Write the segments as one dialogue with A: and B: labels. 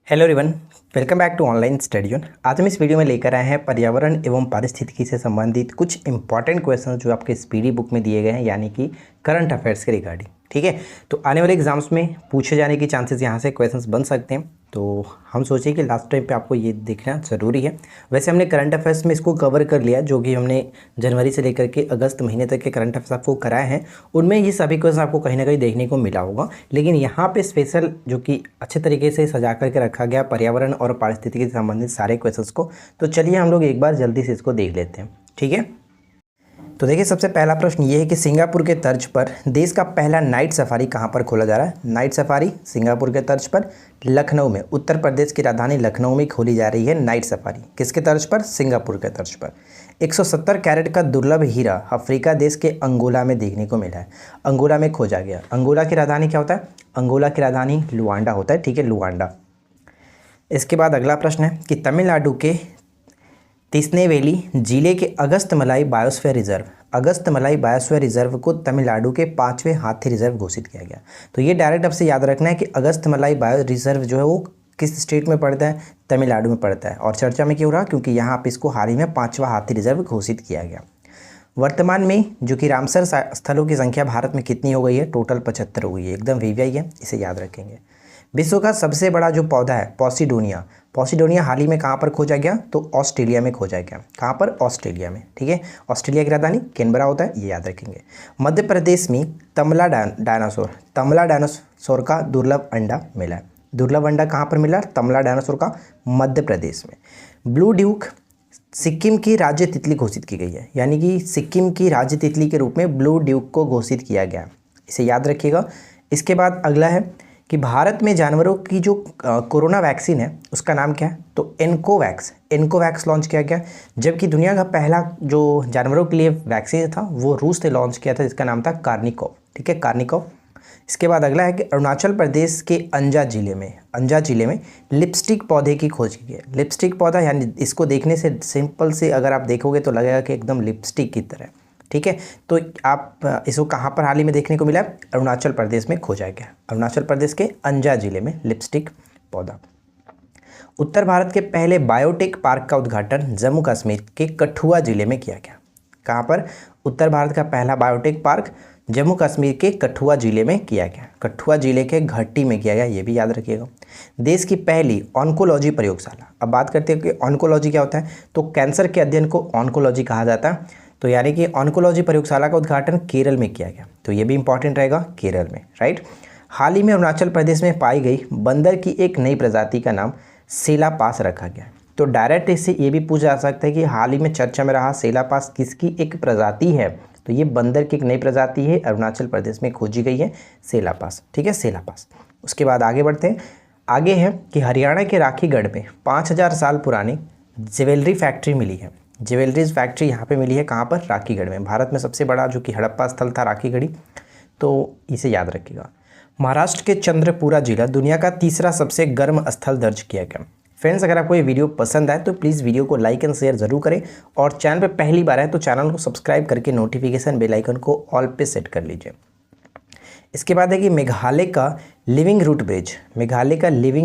A: Hello everyone, welcome back to online study zone. आज हम इस वीडियो में लेकर आए हैं पर्यावरण एवं पारिस्थितिकी से संबंधित कुछ इंपॉर्टेंट क्वेश्चन जो आपके स्पीडी बुक में दिए गए हैं, यानी कि करंट अफेयर्स के रिगार्डिंग। ठीक है, तो आने वाले एग्जाम्स में पूछे जाने के चांसेस यहाँ से क्वेश्चंस बन सकते हैं, तो हम सोचे कि लास्ट टाइम पे आपको ये देखना ज़रूरी है। वैसे हमने करंट अफेयर्स में इसको कवर कर लिया, जो कि हमने जनवरी से लेकर के अगस्त महीने तक के करंट अफेयर्स आपको कराए हैं, उनमें ये सभी क्वेश्चन आपको कहीं ना कहीं देखने को मिला होगा। लेकिन यहाँ पे स्पेशल जो कि अच्छे तरीके से सजा करके रखा गया पर्यावरण और पारिस्थितिकी से संबंधित सारे क्वेश्चंस को, तो चलिए हम लोग एक बार जल्दी से इसको देख लेते हैं। ठीक है, तो देखिए सबसे पहला प्रश्न ये है कि सिंगापुर के तर्ज पर देश का पहला नाइट सफारी कहाँ पर खोला जा रहा है। नाइट सफारी सिंगापुर के तर्ज पर लखनऊ में, उत्तर प्रदेश की राजधानी लखनऊ में खोली जा रही है नाइट सफारी। किसके तर्ज पर? सिंगापुर के तर्ज पर। 170 कैरेट का दुर्लभ हीरा अफ्रीका देश के अंगोला में देखने को मिला है। अंगोला में खोजा गया। अंगोला की राजधानी क्या होता है? अंगोला की राजधानी लुआंडा होता है। ठीक है, लुआंडा। इसके बाद अगला प्रश्न है कि तमिलनाडु के तिस्नेवेली जिले के Agasthyamalai biosphere reserve, Agasthyamalai biosphere reserve को तमिलनाडु के 5वें हाथी रिजर्व घोषित किया गया। तो ये डायरेक्ट आपसे याद रखना है कि अगस्तमलाई बायो रिजर्व जो है वो किस स्टेट में पड़ता है? तमिलनाडु में पड़ता है। और चर्चा में क्यों रहा? क्योंकि यहाँ पे इसको हाल ही में 5वां हाथी रिजर्व घोषित किया गया। वर्तमान में जो कि रामसर स्थलों की संख्या भारत में कितनी हो गई है? टोटल 75 हो गई है। एकदम वीवीआई है, इसे याद रखेंगे। विश्व का सबसे बड़ा जो पौधा है पॉसिडोनिया, पॉसिडोनिया हाल ही में कहाँ पर खोजा गया? तो ऑस्ट्रेलिया में खोजा गया। कहाँ पर? ऑस्ट्रेलिया में। ठीक है, ऑस्ट्रेलिया की राजधानी कैनबरा होता है, ये याद रखेंगे। मध्य प्रदेश में तमला डायनासोर का दुर्लभ अंडा मिला है। दुर्लभ अंडा कहाँ पर मिला? तमला डायनासोर का मध्य प्रदेश में। ब्लू ड्यूक सिक्किम की राज्य तितली घोषित की गई है, यानी कि सिक्किम की राज्य तितली के रूप में ब्लू ड्यूक को घोषित किया गया, इसे याद रखिएगा। इसके बाद अगला है कि भारत में जानवरों की जो कोरोना वैक्सीन है उसका नाम क्या है? तो एनकोवैक्स लॉन्च किया गया। जबकि दुनिया का पहला जो जानवरों के लिए वैक्सीन था वो रूस ने लॉन्च किया था, जिसका नाम था कार्निकोव। ठीक है, कार्निकोव। इसके बाद अगला है कि अरुणाचल प्रदेश के अंजा जिले में लिपस्टिक पौधे की खोज की है। लिपस्टिक पौधा यानी इसको देखने से सिंपल से अगर आप देखोगे तो लगेगा कि एकदम लिपस्टिक की तरह। ठीक है, तो आप इसको कहाँ पर हाल ही में देखने को मिला? अरुणाचल प्रदेश में खोजा गया। अरुणाचल प्रदेश के अंजा जिले में लिपस्टिक पौधा। उत्तर भारत के पहले बायोटेक पार्क का उद्घाटन जम्मू कश्मीर के कठुआ जिले में किया गया। कहाँ पर? उत्तर भारत का पहला बायोटेक पार्क जम्मू कश्मीर के कठुआ जिले में किया गया। कठुआ जिले के घट्टी में किया गया, ये भी याद रखिएगा। देश की पहली ऑन्कोलॉजी प्रयोगशाला। अब बात करते हैं कि ऑन्कोलॉजी क्या होता है, तो कैंसर के अध्ययन को ऑन्कोलॉजी कहा जाता है। तो यानी कि ऑन्कोलॉजी प्रयोगशाला का उद्घाटन केरल में किया गया, तो ये भी इंपॉर्टेंट रहेगा, केरल में। राइट। हाल ही में अरुणाचल प्रदेश में पाई गई बंदर की एक नई प्रजाति का नाम सेलापास रखा गया। तो डायरेक्ट इससे ये भी पूछा जा सकता है कि हाल ही में चर्चा में रहा सेलापास किसकी एक प्रजाति है? तो ये बंदर की एक नई प्रजाति है, अरुणाचल प्रदेश में खोजी गई है, सेलापास। ठीक है, सेलापास। उसके बाद आगे बढ़ते हैं। आगे है कि हरियाणा के राखीगढ़ में 5000 साल पुरानी ज्वेलरी फैक्ट्री मिली है। ज्वेलरीज फैक्ट्री यहाँ पे मिली है, कहाँ पर? राखीगढ़ में। भारत में सबसे बड़ा जो कि हड़प्पा स्थल था राखीगढ़ी, तो इसे याद रखिएगा। महाराष्ट्र के चंद्रपुरा जिला दुनिया का तीसरा सबसे गर्म स्थल दर्ज किया गया। फ्रेंड्स, अगर आपको ये वीडियो पसंद आए तो प्लीज़ वीडियो को लाइक एंड शेयर ज़रूर करें, और चैनल पे पहली बार आए तो चैनल को सब्सक्राइब करके नोटिफिकेशन बेल आइकन को ऑल पे सेट कर लीजिए। इसके बाद है कि मेघालय का लिविंग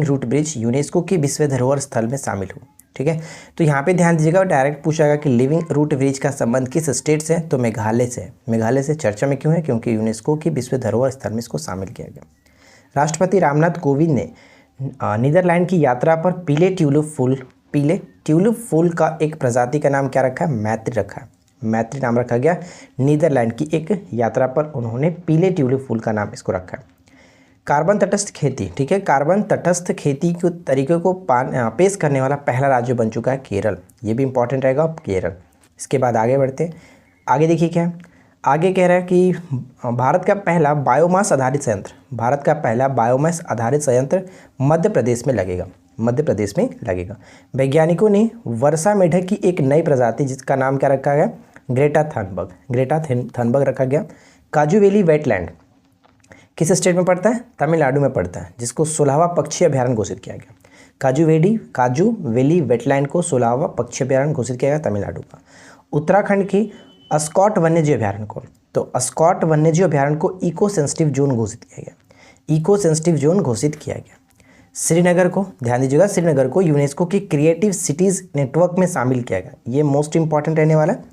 A: रूट ब्रिज यूनेस्को की विश्व धरोहर स्थल में शामिल हुआ। ठीक है, तो यहाँ पे ध्यान दीजिएगा, डायरेक्ट पूछा गया कि लिविंग रूट ब्रिज का संबंध किस स्टेट से है? तो मेघालय से। मेघालय से चर्चा में क्यों है? क्योंकि यूनेस्को की विश्व धरोहर स्थल में इसको शामिल किया गया। राष्ट्रपति रामनाथ कोविंद ने नीदरलैंड की यात्रा पर पीले ट्यूलिप फूल का एक प्रजाति का नाम क्या रखा है? मैत्री रखा है। मैत्री नाम रखा गया। नीदरलैंड की एक यात्रा पर उन्होंने पीले ट्यूलिप फूल का नाम इसको रखा है। कार्बन तटस्थ खेती। ठीक है, कार्बन तटस्थ खेती के तरीके को पेश करने वाला पहला राज्य बन चुका है केरल, ये भी इंपॉर्टेंट रहेगा, केरल। इसके बाद आगे बढ़ते हैं। आगे देखिए क्या है, आगे कह रहा है कि भारत का पहला बायोमास आधारित संयंत्र मध्य प्रदेश में लगेगा। वैज्ञानिकों ने वर्षा मेढक की एक नई प्रजाति जिसका नाम क्या रखा गया? ग्रेटा थनबर्ग रखा गया। काजू वैली वेटलैंड किस स्टेट में पड़ता है? तमिलनाडु में पड़ता है, जिसको 16वां पक्षी अभ्यारण्य घोषित किया गया। काजू वैली वेटलैंड को 16वां पक्षी अभ्यारण्य घोषित किया गया तमिलनाडु का। उत्तराखंड की अस्कॉट वन्यजीव अभ्यारण्य को अस्कॉट वन्यजीव अभ्यारण्य को इको सेंसिटिव जोन घोषित किया गया। श्रीनगर को, ध्यान दीजिएगा, श्रीनगर को यूनेस्को की क्रिएटिव सिटीज़ नेटवर्क में शामिल किया गया। ये मोस्ट इंपॉर्टेंट रहने वाला है।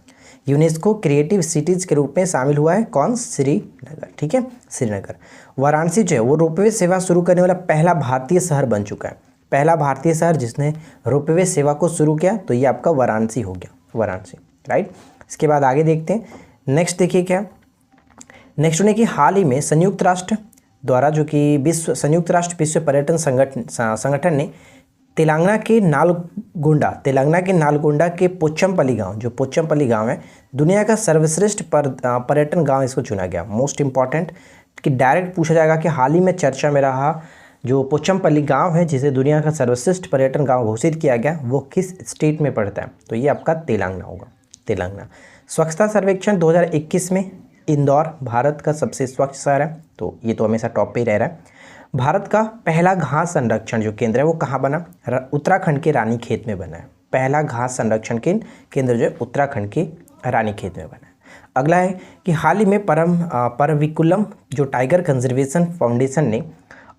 A: यूनेस्को क्रिएटिव सिटीज़ के रूप में शामिल हुआ है कौन? श्रीनगर। ठीक है, श्रीनगर। वाराणसी जो है वो रोपवे सेवा शुरू करने वाला पहला भारतीय शहर बन चुका है। पहला भारतीय शहर जिसने रोपवे सेवा को शुरू किया तो ये आपका वाराणसी हो गया, वाराणसी, राइट। इसके बाद आगे देखते हैं। नेक्स्ट देखिए क्या, नेक्स्ट उन्हें कि हाल ही में संयुक्त राष्ट्र द्वारा जो कि संयुक्त राष्ट्र विश्व पर्यटन संगठन ने तेलंगाना के नालगोंडा के पोचमपल्ली गांव, जो पोचमपल्ली गांव है, दुनिया का सर्वश्रेष्ठ पर्यटन गांव इसको चुना गया। मोस्ट इंपॉर्टेंट कि डायरेक्ट पूछा जाएगा कि हाल ही में चर्चा में रहा जो पोचमपल्ली गांव है जिसे दुनिया का सर्वश्रेष्ठ पर्यटन गांव घोषित किया गया, वो किस स्टेट में पड़ता है? तो ये आपका तेलंगाना होगा, तेलंगाना। स्वच्छता सर्वेक्षण 2021 में इंदौर भारत का सबसे स्वच्छ शहर है, तो ये तो हमेशा टॉप पे ही रह रहा है। भारत का पहला घास संरक्षण जो केंद्र है वो कहाँ बना? उत्तराखंड के रानीखेत में बना है। पहला घास संरक्षण केंद्र जो है उत्तराखंड के रानीखेत में बना है। अगला है कि हाल ही में परविकुलम जो टाइगर कंजर्वेशन फाउंडेशन ने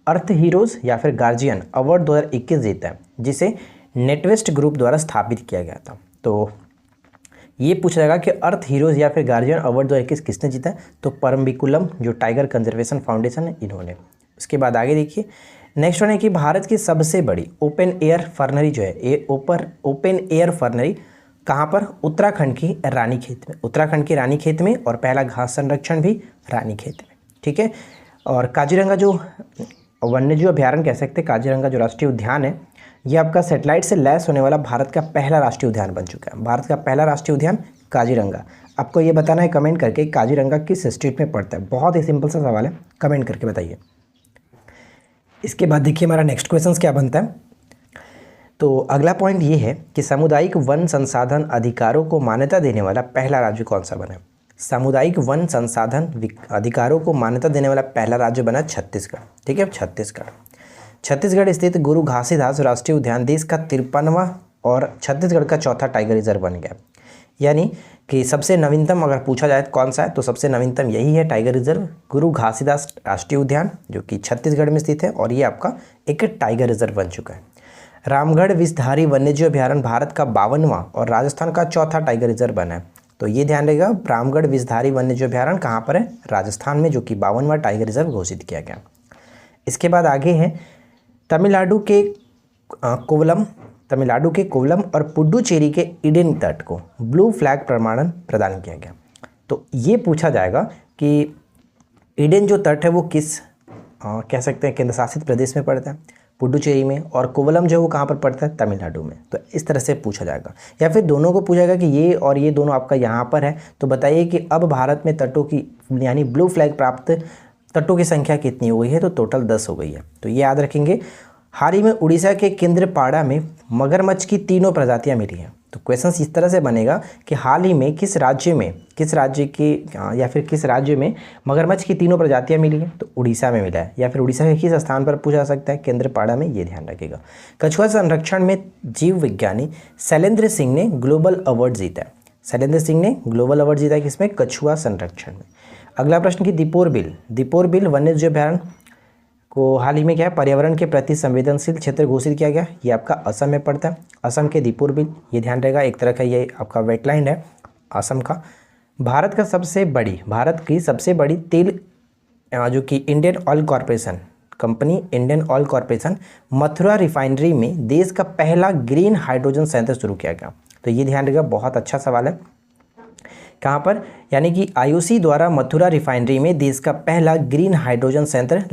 A: अर्थ हीरोज़ या फिर गार्जियन अवार्ड 2021 जीता है, जिसे नेटवेस्ट ग्रुप द्वारा स्थापित किया गया था। तो ये पूछा जाएगा कि अर्थ हीरोज़ या फिर गार्जियन अवार्ड 2021 किसने जीता है? तो परम्बिकुलम जो टाइगर कंजर्वेशन फाउंडेशन है, इन्होंने। उसके बाद आगे देखिए, नेक्स्ट वन है कि भारत की सबसे बड़ी ओपन एयर फर्नरी जो है, ये ओपन एयर फर्नरी कहाँ पर? उत्तराखंड की रानीखेत में, उत्तराखंड के रानीखेत में। और पहला घास संरक्षण भी रानीखेत में। ठीक है। और काजीरंगा जो वन्यजीव अभ्यारण्य कह सकते हैं, काजीरंगा जो राष्ट्रीय उद्यान है, ये आपका सैटेलाइट से लैस होने वाला भारत का पहला राष्ट्रीय उद्यान बन चुका है। भारत का पहला राष्ट्रीय उद्यान काजीरंगा। आपको ये बताना है कमेंट करके काजीरंगा किस स्टेट में पड़ता है। बहुत ही सिंपल सा सवाल है, कमेंट करके बताइए। इसके बाद देखिए हमारा नेक्स्ट क्वेश्चन क्या बनता है। तो अगला पॉइंट ये है कि सामुदायिक वन संसाधन अधिकारों को मान्यता देने वाला पहला राज्य कौन सा बना? सामुदायिक वन संसाधन अधिकारों को मान्यता देने वाला पहला राज्य बना छत्तीसगढ़। ठीक है, छत्तीसगढ़। छत्तीसगढ़ स्थित गुरु घासीदास राष्ट्रीय उद्यान देश का 53वां और छत्तीसगढ़ का चौथा टाइगर रिजर्व बन गया। यानी कि सबसे नवीनतम अगर पूछा जाए कौन सा है, तो सबसे नवीनतम यही है, टाइगर रिजर्व गुरु घासीदास राष्ट्रीय उद्यान, जो कि छत्तीसगढ़ में स्थित है। और ये आपका एक टाइगर रिजर्व बन चुका है। रामगढ़ विषधारी वन्यजीव अभ्यारण्य भारत का 52वां और राजस्थान का चौथा टाइगर रिजर्व बना है। तो ये ध्यान रहेगा, रामगढ़ विषधारी वन्यजीव अभ्यारण्य कहाँ पर है? राजस्थान में, जो कि 52वां टाइगर रिजर्व घोषित किया गया। इसके बाद आगे है तमिलनाडु के कोवलम और पुडुचेरी के ईडन तट को ब्लू फ्लैग प्रमाणन प्रदान किया गया। तो ये पूछा जाएगा कि ईडन जो तट है वो किस कह सकते हैं केंद्र शासित प्रदेश में पड़ता है? पुडुचेरी में। और कोवलम जो है वो कहाँ पर पड़ता है? तमिलनाडु में। तो इस तरह से पूछा जाएगा, या फिर दोनों को पूछा जाएगा कि ये और ये दोनों आपका यहाँ पर है। तो बताइए कि अब भारत में तटों की यानी ब्लू फ्लैग प्राप्त तटों की संख्या कितनी हो गई है? तो टोटल 10 हो गई है। तो ये याद रखेंगे। हाल ही में उड़ीसा के केंद्रपाड़ा में मगरमच्छ की 3 प्रजातियां मिली हैं। तो क्वेश्चन इस तरह से बनेगा कि हाल ही में किस राज्य में मगरमच्छ की 3 प्रजातियां मिली हैं? तो उड़ीसा में मिला है। या फिर उड़ीसा के किस स्थान पर पूछा जा सकता है? केंद्रपाड़ा में, ये ध्यान रखिएगा। कछुआ संरक्षण में जीव विज्ञानी शैलेंद्र सिंह ने ग्लोबल अवार्ड जीता है। शैलेंद्र सिंह ने ग्लोबल अवार्ड जीता है किसमें? कछुआ संरक्षण में। अगला प्रश्न की दीपोर बिल वन्यजीव अभ्यारण्य को हाल ही में क्या है? पर्यावरण के प्रति संवेदनशील क्षेत्र घोषित किया गया। ये आपका असम में पड़ता है। असम के दीपोर बिल, ये ध्यान रहेगा, एक तरह का ये आपका वेटलैंड है असम का। भारत की सबसे बड़ी तेल जो कि Indian oil corporation Mathura refinery में देश का पहला ग्रीन हाइड्रोजन संयंत्र शुरू किया गया। तो ये ध्यान रहेगा, बहुत अच्छा सवाल है। कहाँ पर? यानी कि आईओसी द्वारा मथुरा रिफाइनरी में देश का पहला ग्रीन हाइड्रोजन संयंत्र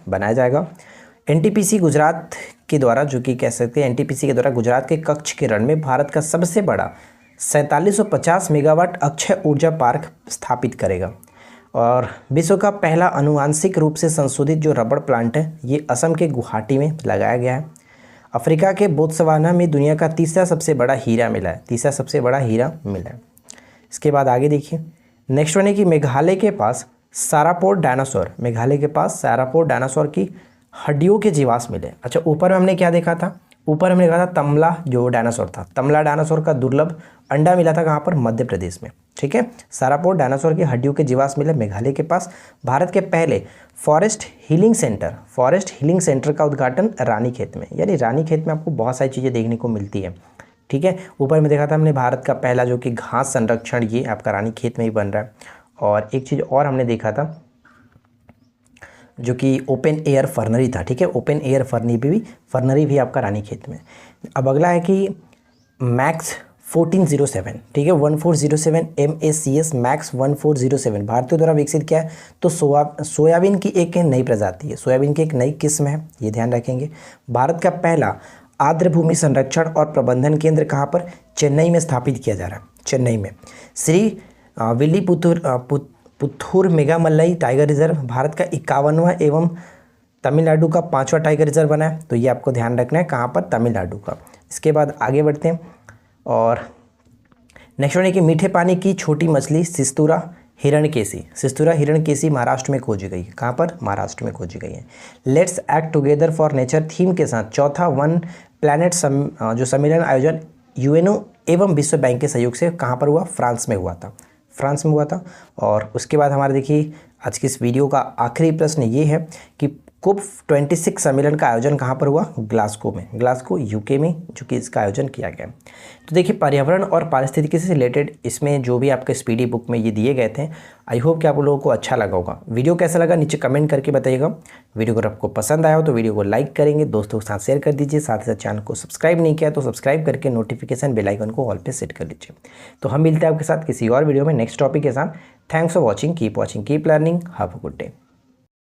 A: बनाया जाएगा। एनटीपीसी गुजरात के द्वारा, जो कि कह सकते हैं एनटीपीसी के द्वारा गुजरात के कच्छ के रण में भारत का सबसे बड़ा 4750 मेगावाट अक्षय ऊर्जा पार्क स्थापित करेगा। और विश्व का पहला आनुवांशिक रूप से संशोधित जो रबड़ प्लांट है, ये असम के गुवाहाटी में लगाया गया है। अफ्रीका के बोत्सवाना में दुनिया का तीसरा सबसे बड़ा हीरा मिला है। इसके बाद आगे देखिए, नेक्स्ट वन है कि मेघालय के पास सारापोड डायनासोर की हड्डियों के जीवाश्म मिले। अच्छा, ऊपर में हमने क्या देखा था? ऊपर हमने देखा था तमला जो डायनासोर था। तमला डायनासोर का दुर्लभ अंडा मिला था कहाँ पर? मध्य प्रदेश में। ठीक है। सारापोड डायनासोर की हड्डियों के जीवाश्म मिले मेघालय के पास। भारत के पहले फॉरेस्ट हीलिंग सेंटर का उद्घाटन रानीखेत में, यानी रानीखेत में आपको बहुत सारी चीज़ें देखने को मिलती है, ठीक है। ऊपर में देखा था हमने भारत का पहला जो कि घास संरक्षण, ये आपका रानीखेत में ही बन रहा है। और एक चीज़ और हमने देखा था जो कि ओपन एयर फर्नरी था, ठीक है। ओपन एयर फर्नरी भी आपका रानीखेत में। अब अगला है कि मैक्स 1407, ठीक है, 1407 MACS मैक्स 1407 भारतीयों द्वारा विकसित किया है। तो सोयाबीन की एक नई प्रजाति है, सोयाबीन की एक नई किस्म है, ये ध्यान रखेंगे। भारत का पहला आर्द्र भूमि संरक्षण और प्रबंधन केंद्र कहाँ पर? चेन्नई में स्थापित किया जा रहा है, चेन्नई में। श्री विल्लीपुत्तूर मेघामलई टाइगर रिजर्व भारत का 51वां एवं तमिलनाडु का 5वां टाइगर रिजर्व बना है, तो ये आपको ध्यान रखना है, कहाँ पर? तमिलनाडु का। इसके बाद आगे बढ़ते हैं और नेक्स्ट वन है कि मीठे पानी की छोटी मछली सिस्तूरा हिरणकेसी महाराष्ट्र में खोजी गई है। कहाँ पर? महाराष्ट्र में खोजी गई है। Let's act together for nature theme के साथ चौथा वन प्लैनेट जो सम्मेलन आयोजन यूएनओ एवं विश्व बैंक के सहयोग से कहाँ पर हुआ? फ्रांस में हुआ था। और उसके बाद हमारे देखिए आज की इस वीडियो का आखिरी प्रश्न ये है कि COP 26 सम्मेलन का आयोजन कहाँ पर हुआ? ग्लासगो में, ग्लासगो यूके में, जो कि इसका आयोजन किया गया। तो देखिए पर्यावरण और पारिस्थितिकी से रिलेटेड इसमें जो भी आपके स्पीडी बुक में ये दिए गए थे, आई होप कि आप लोगों को अच्छा लगा होगा। वीडियो कैसा लगा नीचे कमेंट करके बताइएगा। वीडियो अगर आपको पसंद आया हो तो वीडियो को लाइक करेंगे, दोस्तों के साथ शेयर कर दीजिए, साथ ही साथ चैनल को सब्सक्राइब नहीं किया तो सब्सक्राइब करके नोटिफिकेशन बेल आइकन को ऑल पे सेट कर लीजिए। तो हम मिलते हैं आपके साथ किसी और वीडियो में नेक्स्ट टॉपिक के साथ। Thanks for watching, keep learning, have a good day.